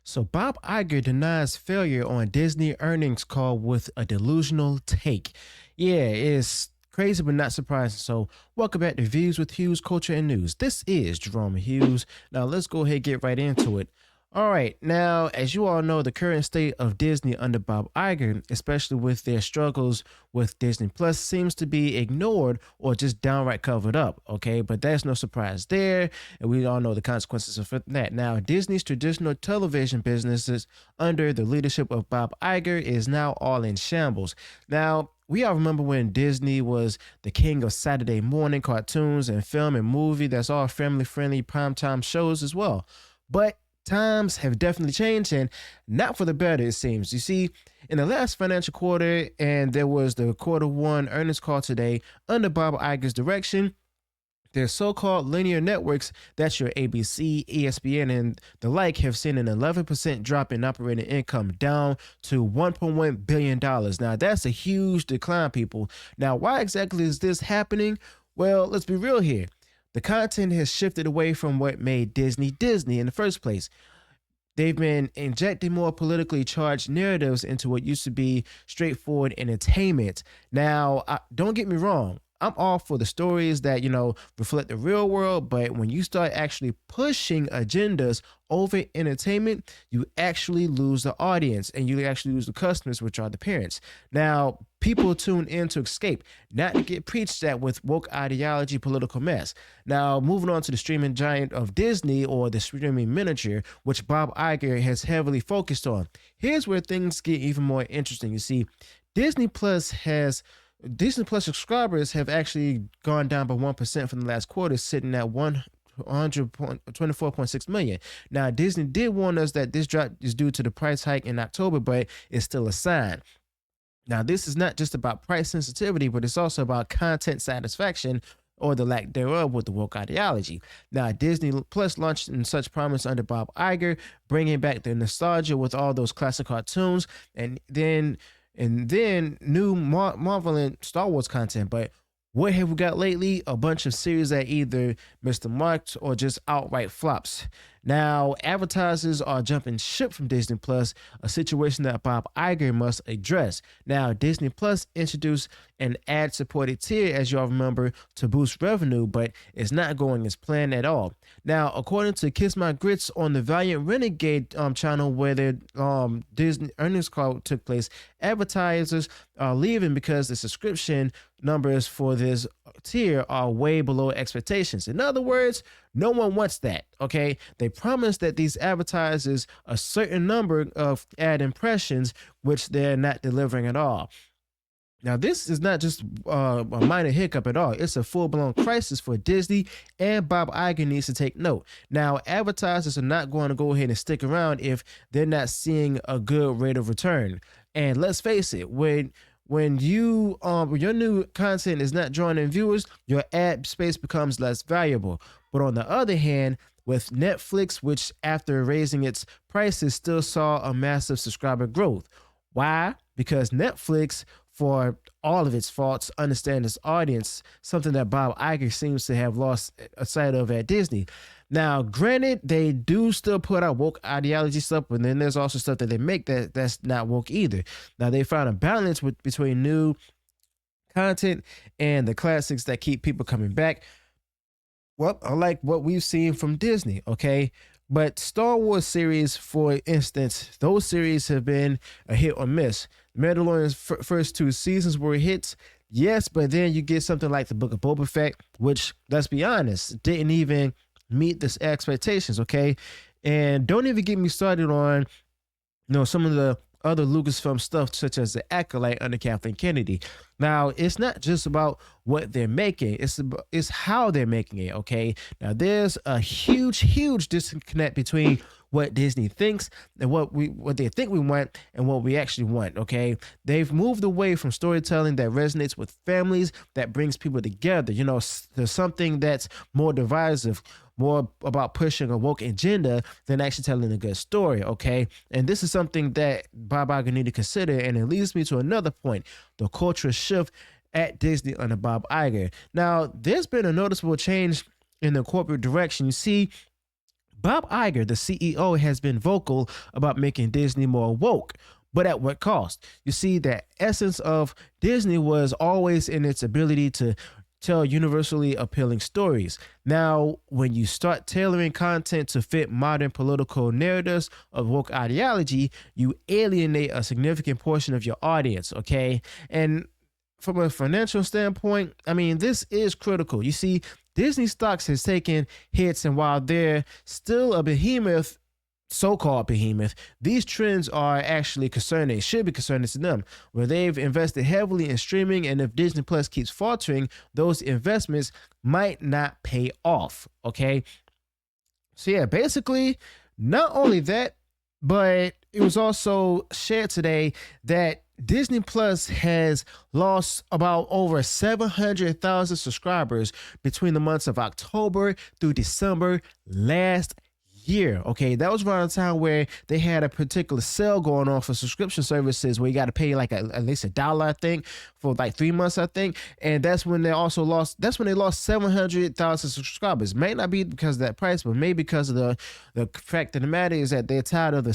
So Bob Iger denies failure on Disney earnings call with a delusional take. Yeah, it's crazy but not surprising. So welcome back to Views with Hughes, Culture and News. This is Jerome Hughes. Now let's go ahead and get right into it. All right, now as you all know, the current state of Disney under Bob Iger, especially with their struggles with Disney Plus, seems to be ignored or just downright covered up. Okay, but there's no surprise there, and we all know the consequences of that. Now, Disney's traditional television businesses under the leadership of Bob Iger is now all in shambles. Now, we all remember when Disney was the king of Saturday morning cartoons and film and movie that's all family friendly primetime shows as well. But times have definitely changed and not for the better, it seems. You see, in the last financial quarter, and there was the quarter one earnings call today under Bob Iger's direction, their so-called linear networks, that's your ABC, ESPN, and the like, have seen an 11% drop in operating income down to $1.1 billion. Now, that's a huge decline, people. Now, why exactly is this happening? Well, let's be real here. The content has shifted away from what made Disney Disney in the first place. They've been injecting more politically charged narratives into what used to be straightforward entertainment. Now, don't get me wrong. I'm all for the stories that, reflect the real world, but when you start actually pushing agendas over entertainment, you actually lose the audience and you actually lose the customers, which are the parents. Now, people tune in to escape, not to get preached at with woke ideology, political mess. Now, moving on to the streaming giant of Disney, or the streaming miniature, which Bob Iger has heavily focused on. Here's where things get even more interesting. You see, Disney Plus subscribers have actually gone down by 1% from the last quarter, sitting at 124.6 million. Now, Disney did warn us that this drop is due to the price hike in October, but it's still a sign. Now, this is not just about price sensitivity, but it's also about content satisfaction, or the lack thereof, with the woke ideology. Now, Disney Plus launched in such promise under Bob Iger, bringing back the nostalgia with all those classic cartoons, and then new Marvel and Star Wars content. But what have we got lately? A bunch of series that either missed the mark or just outright flops. Now, advertisers are jumping ship from Disney Plus, a situation that Bob Iger must address. Now, Disney Plus introduced an ad-supported tier, as y'all remember, to boost revenue, but it's not going as planned at all. Now, according to Kiss My Grits on the Valiant Renegade channel, where the Disney earnings call took place, advertisers are leaving because the subscription numbers for this tier are way below expectations. In other words, no one wants that, okay? They promised that these advertisers a certain number of ad impressions, which they're not delivering at all. Now, this is not just a minor hiccup at all. It's a full-blown crisis for Disney, and Bob Iger needs to take note. Now, advertisers are not going to go ahead and stick around if they're not seeing a good rate of return. And let's face it, when your new content is not drawing in viewers, your ad space becomes less valuable. But on the other hand, with Netflix, which after raising its prices still saw a massive subscriber growth. Why? Because Netflix, for all of its faults, understands its audience, something that Bob Iger seems to have lost sight of at Disney. Now, granted, they do still put out woke ideology stuff, but then there's also stuff that they make that's not woke either. Now, they found a balance between new content and the classics that keep people coming back. Well, I like what we've seen from Disney, okay? But Star Wars series, for instance, those series have been a hit or miss. Mandalorian's first two seasons were hits, yes, but then you get something like the Book of Boba Fett, which, let's be honest, didn't even meet this expectations, okay? And don't even get me started on, some of the other Lucasfilm stuff, such as The Acolyte under Kathleen Kennedy. Now, it's not just about what they're making, it's how they're making it, okay? Now, there's a huge disconnect between what Disney thinks and what they think we want and what we actually want, okay? They've moved away from storytelling that resonates with families, that brings people together, there's something that's more divisive, more about pushing a woke agenda than actually telling a good story, okay? And this is something that Bob Iger need to consider, and it leads me to another point, the cultural shift at Disney under Bob Iger. Now, there's been a noticeable change in the corporate direction. You see, Bob Iger, the CEO, has been vocal about making Disney more woke, but at what cost? You see, the essence of Disney was always in its ability to tell universally appealing stories. Now, when you start tailoring content to fit modern political narratives of woke ideology, you alienate a significant portion of your audience, okay? And from a financial standpoint, I mean, this is critical. You see, Disney stocks has taken hits, and while they're still a behemoth, so-called behemoth, these trends are actually concerning, should be concerning to them, where they've invested heavily in streaming, and if Disney Plus keeps faltering, those investments might not pay off, okay? So yeah, basically, not only that, but it was also shared today that Disney Plus has lost about over 700,000 subscribers between the months of October through December last year. Okay, that was around the time where they had a particular sale going on for subscription services where you got to pay like at least $1, I think, for like 3 months, I think. And that's when they also lost. That's when they lost 700,000 subscribers. May not be because of that price, but maybe because of the fact of the matter is that they're tired of the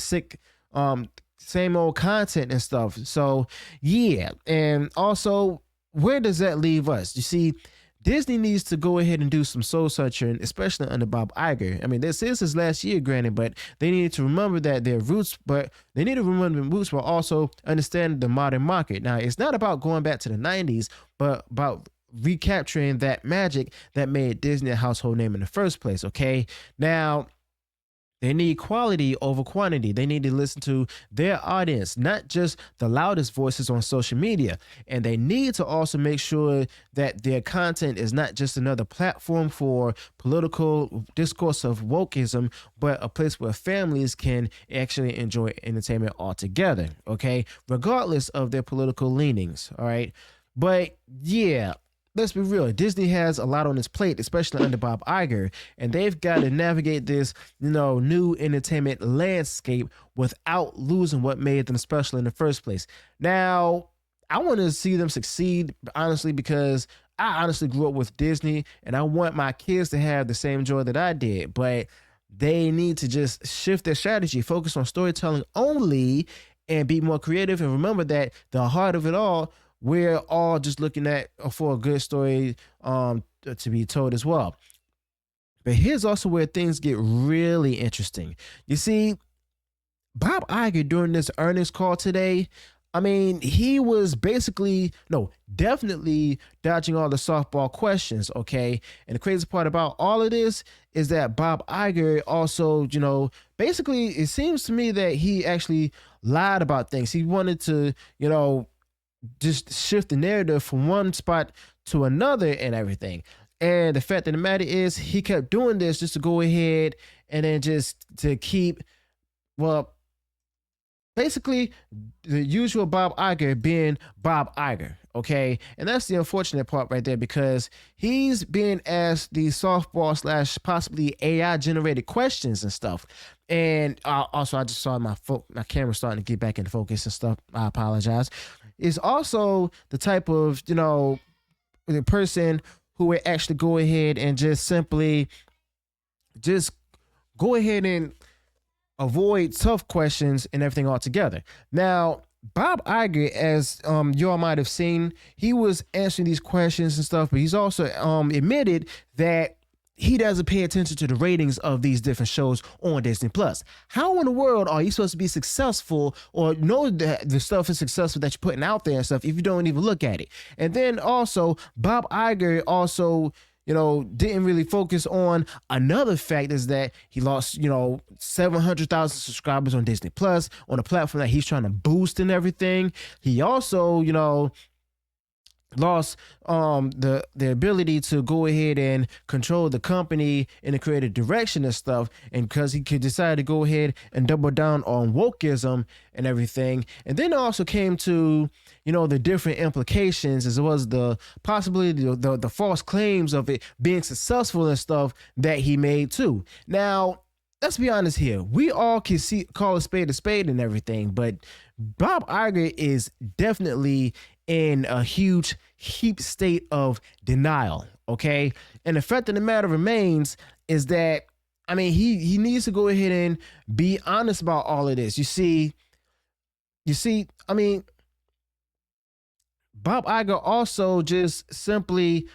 same old content and stuff. So yeah, and also, where does that leave us? You see, Disney needs to go ahead and do some soul searching, especially under Bob Iger. I mean, this is his last year, granted, but they need to remember that their roots, but they need to remember the roots while also understand the modern market. Now, it's not about going back to the 90s, but about recapturing that magic that made Disney a household name in the first place, okay? Now, they need quality over quantity. They need to listen to their audience, not just the loudest voices on social media. And they need to also make sure that their content is not just another platform for political discourse of wokeism, but a place where families can actually enjoy entertainment altogether, okay? Regardless of their political leanings, all right? But yeah, let's be real. Disney has a lot on its plate, especially under Bob Iger, and they've got to navigate this, new entertainment landscape without losing what made them special in the first place. Now, I want to see them succeed, honestly, because I honestly grew up with Disney, and I want my kids to have the same joy that I did. But they need to just shift their strategy, focus on storytelling only, and be more creative. And remember that the heart of it all, we're all just looking at for a good story to be told as well. But here's also where things get really interesting. You see, Bob Iger during this earnings call today, I mean, he was definitely dodging all the softball questions, okay? And the crazy part about all of this is that Bob Iger also, basically, it seems to me that he actually lied about things. He wanted to, just shift the narrative from one spot to another and everything. And the fact of the matter is, he kept doing this just to go ahead and then just to keep, basically the usual Bob Iger being Bob Iger, okay? And that's the unfortunate part right there, because he's being asked these softball / possibly AI generated questions and stuff. And also, I just saw my camera starting to get back into focus and stuff. I apologize. Is also the type of, the person who would actually go ahead and just simply just go ahead and avoid tough questions and everything altogether. Now, Bob Iger, as y'all might have seen, he was answering these questions and stuff, but he's also admitted that he doesn't pay attention to the ratings of these different shows on Disney Plus. How in the world are you supposed to be successful or know that the stuff is successful that you're putting out there and stuff if you don't even look at it? And then also, Bob Iger also, didn't really focus on another fact, is that he lost, 700,000 subscribers on Disney Plus, on a platform that he's trying to boost and everything. He also, lost the ability to go ahead and control the company in a creative direction and stuff, and because he could decide to go ahead and double down on wokeism and everything. And then it also came to the different implications, as well as the possibility, the false claims of it being successful and stuff that he made too. Now, let's be honest here. We all can call a spade and everything, but Bob Iger is definitely in a huge heap state of denial, okay? And the fact of the matter remains is that I mean, he needs to go ahead and be honest about all of this. I mean, Bob Iger also just simply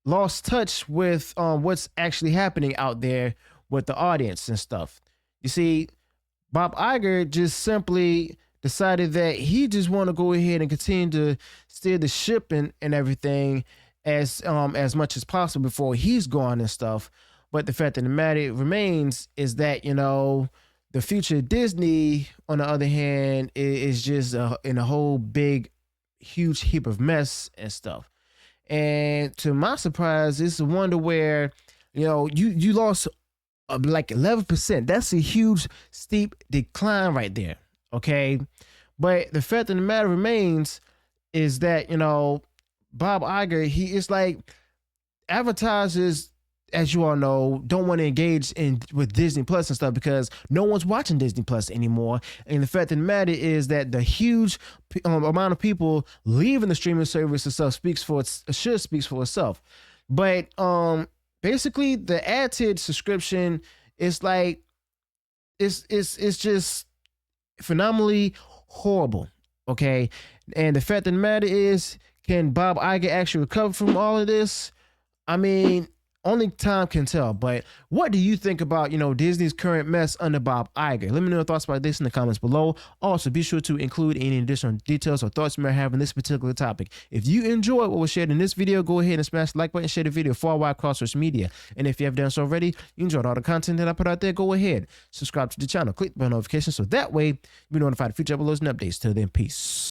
lost touch with what's actually happening out there with the audience and stuff. You see, Bob Iger just simply decided that he just want to go ahead and continue to steer the ship and everything as much as possible before he's gone and stuff. But the fact of the matter remains is that, you know, the future of Disney, on the other hand, is just in a whole big, huge heap of mess and stuff. And to my surprise, it's a wonder where, you know, you lost like 11%. That's a huge, steep decline right there. Okay. But the fact of the matter remains is that, you know, Bob Iger, he is like, advertisers, as you all know, don't want to engage in with Disney Plus and stuff because no one's watching Disney Plus anymore. And the fact of the matter is that the huge amount of people leaving the streaming service and stuff speaks for itself. But basically, the ad-tiered subscription is like it's just phenomenally horrible. Okay, and the fact of the matter is, can Bob Iger actually recover from all of this? I mean, only time can tell. But what do you think about, you know, Disney's current mess under Bob Iger? Let me know your thoughts about this in the comments below. Also, be sure to include any additional details or thoughts you may have on this particular topic. If you enjoyed what was shared in this video, go ahead and smash the like button, share the video far wide across social media. And if you have done so already, you enjoyed all the content that I put out there, go ahead, subscribe to the channel, click the bell notification so that way you'll be notified of future uploads and updates. Till then, peace.